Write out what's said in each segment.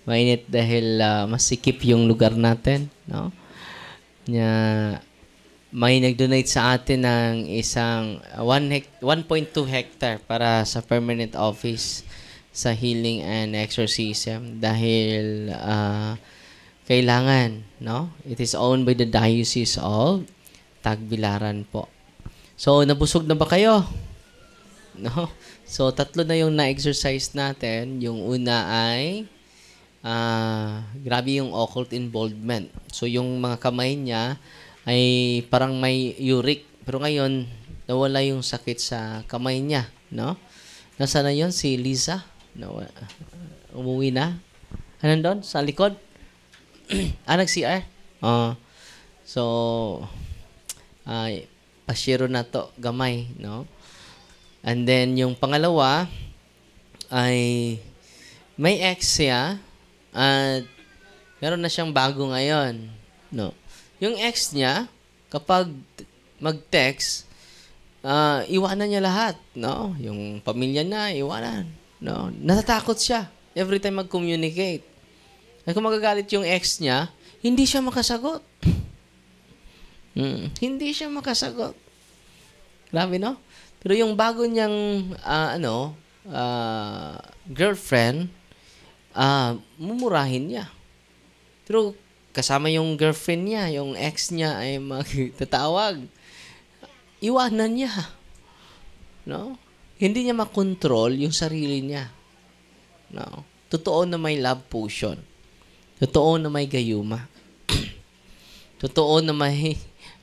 Mainit dahil masikip yung lugar natin, no? Nya may nag-donate sa atin ng isang 1.2 hectare para sa permanent office sa healing and exorcism dahil kailangan, no? It is owned by the Diocese of Tagbilaran po. So, nabusog na ba kayo? No? So, tatlo na yung na-exercise natin. Yung una ay grabe yung occult involvement. So, yung mga kamay niya ay parang may uric. Pero ngayon, nawala yung sakit sa kamay niya. No? Nasaan na yun? Si Lisa? No, umuwi na? Anong doon? Sa likod? Nag-CR? So, pasyero na to. Gamay. No? And then, yung pangalawa ay may ex siya at meron na siyang bago ngayon. No? Yung ex niya, kapag mag-text, iwanan niya lahat. No? Yung pamilya na, iwanan. No? Natatakot siya every time mag-communicate. At kung magagalit yung ex niya, hindi siya makasagot. Hindi siya makasagot. Grabe, no? Pero yung bago niyang girlfriend, mumurahin niya. Pero kasama yung girlfriend niya, yung ex niya ay magtatawag. Iwanan niya. No? Hindi niya makontrol yung sarili niya. No? Totoo na may love potion. Totoo na may gayuma. Totoo na may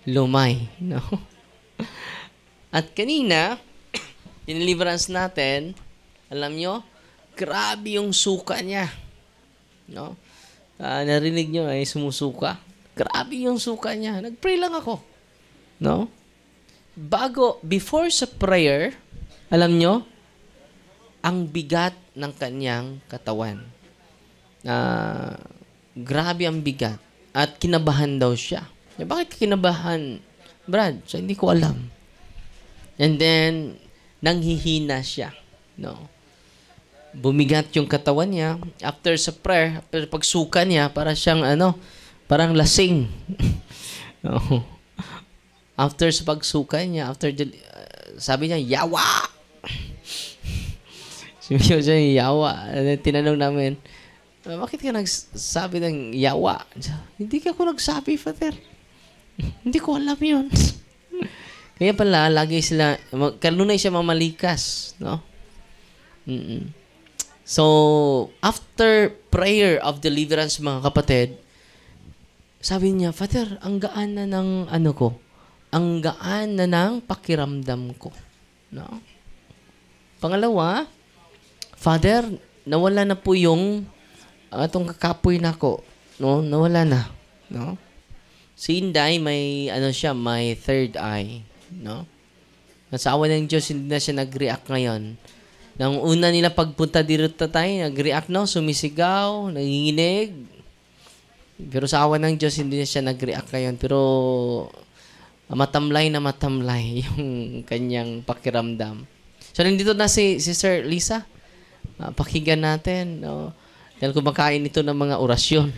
lumay. No? At kanina, yung deliverance natin, alam nyo, grabe yung suka niya. No? Narinig nyo ay sumusuka. Grabe yung suka niya. Nag-pray lang ako. No? Before sa prayer, alam nyo, ang bigat ng kanyang katawan. Grabe ang bigat. At kinabahan daw siya. Bakit kinabahan, Brad? So, hindi ko alam. And then, nanghihina siya. No? Bumigat yung katawan niya. After sa prayer, after pagsuka niya, para siyang parang lasing. No? After sa pagsuka niya, sabi niya, yawa! Sabi niya, yawa. Tinanong namin, bakit ka nagsabi ng yawa? Hindi ka ako nagsabi, Father. Hindi ko alam yun. Kaya pala, lagi sila, kanunay siya mamalikas. No? So, after prayer of deliverance, mga kapatid, sabi niya, Father, ang gaan na ng ko. Ang gaan na ng pakiramdam ko. No? Pangalawa, Father, nawala na po yung itong kakapoy na ko. No? Nawala na. No? Si Inday, may may third eye. No? Sa awa ng Diyos, hindi na siya nag-react ngayon. Nang una nila pagpunta dito tayo, nag-react, no? Sumisigaw, nanginginig. Pero sa awa ng Diyos, hindi na siya nag-react ngayon. Pero matamlay na matamlay yung kanyang pakiramdam. So, nandito na si Sir Lisa. Pakinggan natin. No? Dahil kumakain ito ng mga orasyon.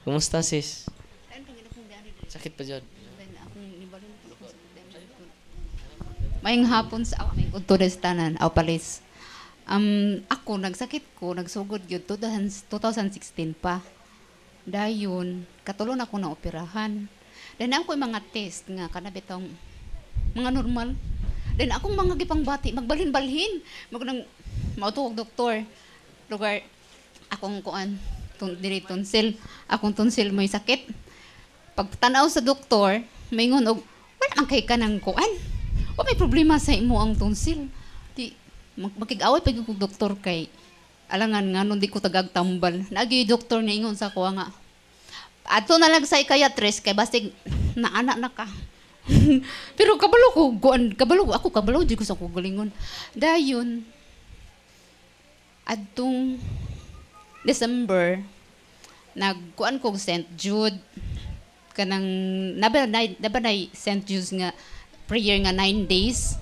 Kumusta, sis? Sakit pa dyan. Mayang hapon sa ako, may tanan, palis. Ako, nagsakit ko, nagsugod yun, 2016 pa. Dayon, katulon ako na operahan. Then ako yung mga test nga, kanabitong mga normal. Then akong mga gipang bati, magbalhin-balhin. Mautuwag doktor. Lugar, akong kuan, diri tonsil. Akong tonsil may sakit. Pagtanaw sa doktor, may ngon, wala man kay ka ng kuan. O may problema sa imo ang tonsil. Di, makig-away pa yung doktor kay alangan nga, nung di ko tagagtambal. Nagi doktor niya ingon sa kuha nga. Ato na lang sa psychiatrist kay basig naanak na ka. Pero kabalo ko, ako kabalo, di ko sa kugalingon. Dayon, adtong December, nagkuan ko St. Jude, kanang, nabanay St. Jude's nga, prayer nga 9 days,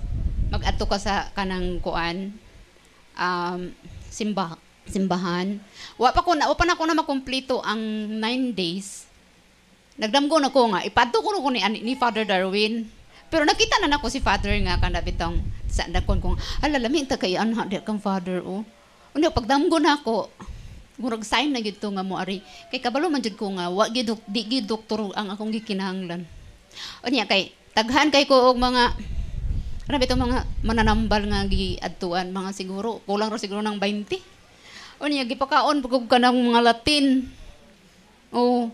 mag-ato ka sa kanang kuan, simbahan. Wa pa na ako na makumpleto ang 9 days. Nagdamgo na ko nga, ipadto ko ni Father Darwin. Pero nakita na nako si Father nga kada bitong sa dakon kong alalami ta kay anha di kang Father o. Unya pagdamgo na ako, murag sign na gid to nga mo ari. Kay kabalo man jud ko nga wa gid di gid doktor ang akong gikinahanglan. Unya kay taghan kay ko og mga grabe itong mga mananambal nga giadtuan mga siguro kulang ra siguro ng 20. Unya gipakaon pagod ka ng mga Latin. Oh,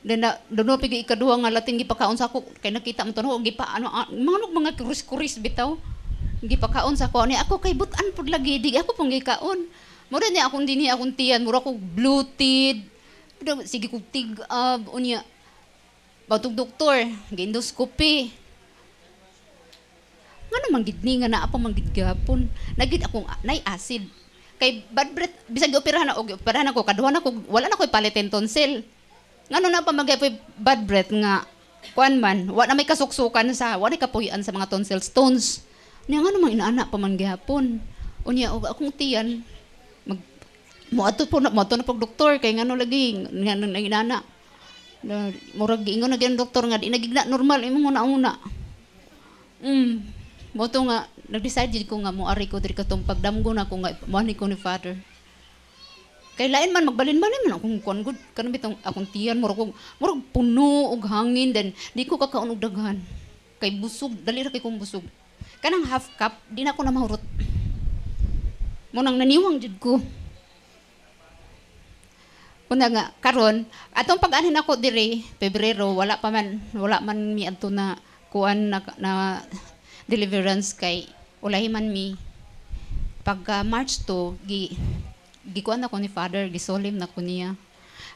then doon pigi ikaduha nga Latin gipakaon sa ako kay nakita mo to no gipa ano mga kuris-kuris bitaw. Gipakaon sa ako ni ako kay butan pud lagi di ako pong gikaon. Mura niya akong dinhi akong tiyan mura ko bloated. Sige ko tig-ab unya batog doktor gi-endoscopy. Ngano man gid ni nga naa pa man gid gapon. Nagid akong nay acid. Kay bad breath bisag gioperahan ako kaduha na ko wala na koy palitin tonsil. Ngano na pa magay bad breath nga kuan man wa na may kasuksukan sa wa na kapuy-an sa mga tonsil stones. Nya ngano man inaana pa man gihapon. Unya og akong tiyan moadto na pag doktor kay ngano lagi ngano inaana. Murag giingon na gyud doktor nga di nagigna normal imong una-una. Mo to nga nag-decide ko nga moari ko diri katong pagdamgo na ko nga mo ni ko ni Father. Kay lain man magbalin-balin man akong kuan gud kanang bitong akong tiyan murag puno og hangin then di ko kakaon og daghan. Kay busog dali ra kay kong busog. Kanang half cup di na ko na mahurot. Mo nang naniwang jud ko. Kuna nga karon atong pag-anhin ako diri Pebrero wala man mi adto na kuan na deliverance kay ulahi man mi pagka March 2 gikuan ako ni Father gisolim na ko niya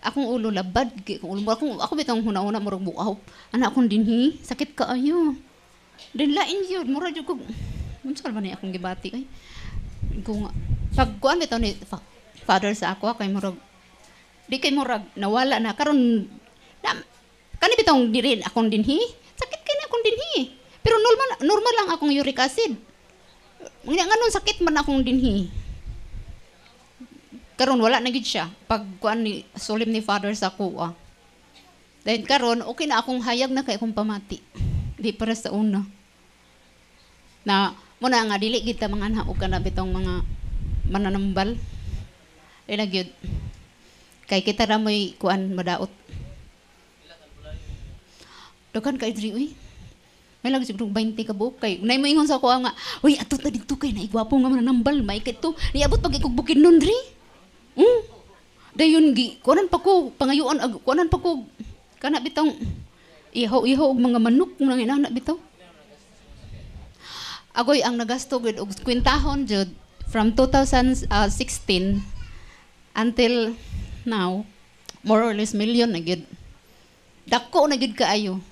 akong ulo labad ako bitong huna-una murag buaw ana akong dinhi sakit kaayo din lain yun mura jud ko unsa ba ni akong gibati ay ko nga pagkuan bitaw ni Father sa ako kay murag di kay murag nawala na karon kani bitong diri akong dinhi sakit kay na akong dinhi pero normal lang akong uric acid nganon sakit man akong dinhi karon wala na gid siya pag kuan ni solim ni Father sa kuha. Then karon okay na akong hayag na kay akong pamati. Di para sa una. Na muna nga dili gid ta mga anha og kana bitong mga mananambal. Ila gyud. Kay kita ra moy kuan madaot. Dukan kay diri uy. May lang siguro 20 ka buok kay nay mo ingon sa kuha nga, uy ato ta didto kay naigwapo nga mananambal may kay to. Niabot pag ikog nun diri. Dayon gi kunan pa ko pangayuan kunan pa ko kana bitong ihaw og mga manok nang inana bitaw. Agoy ang nagasto gud og kwintahon jud from 2016 until now more or less million na gid. Dako na gid kaayo.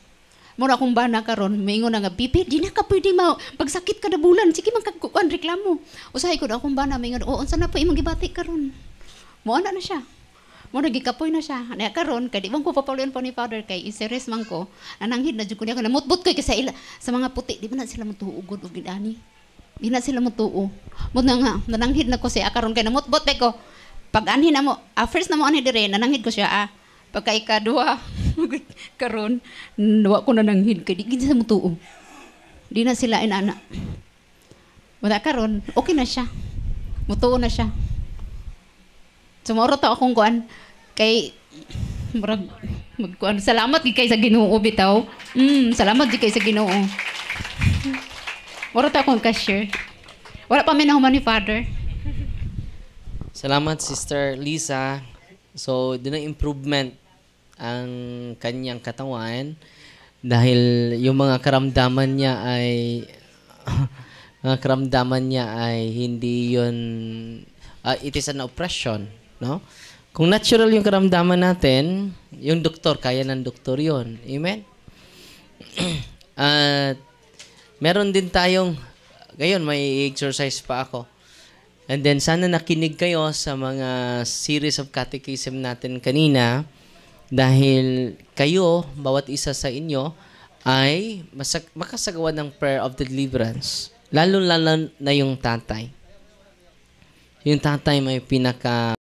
Mura akong bana karon maingon na nga pipi di na ka pwede pagsakit kada bulan sige man kag reklamo. Usahay ko akong bana maingon unsa na pa imong gibati karon. Mo na siya. Mo nagikapoy na siya. Nya karon kay di man ko papaluyan pa ni Father kay iseres man ko. Nananghid na jud ko niya namutbot ko sa ila sa mga puti di man na sila motuugod og gidani. Di na sila motuo. Mo na nga nananghid na ko siya karon kay namutbot pa ko. Pag anhin na mo, first na mo ani dire nananghid ko siya pagka ikaduha karon wa ko nananghid kay di gid sa motuo. Di na sila inana. Wala karon okay na siya. Motuo na siya. Sumoro to akong kuan kay murag magkuan salamat gid kay sa Ginoo bitaw. Salamat gid kay sa Ginoo. Moro to akong cashier. Wala pa mi nahuman ni Father. Salamat Sister Lisa. So din ang improvement ang kanyang katawan dahil yung mga karamdaman niya ay hindi yun it is an oppression. No? Kung natural yung karamdaman natin, yung doktor, kaya ng doktor yun. Amen? At meron din tayong, ngayon may exercise pa ako. And then sana nakinig kayo sa mga series of catechism natin kanina dahil kayo, bawat isa sa inyo, ay makasagawa ng prayer of deliverance. Lalo na yung tatay. Yung tatay may pinaka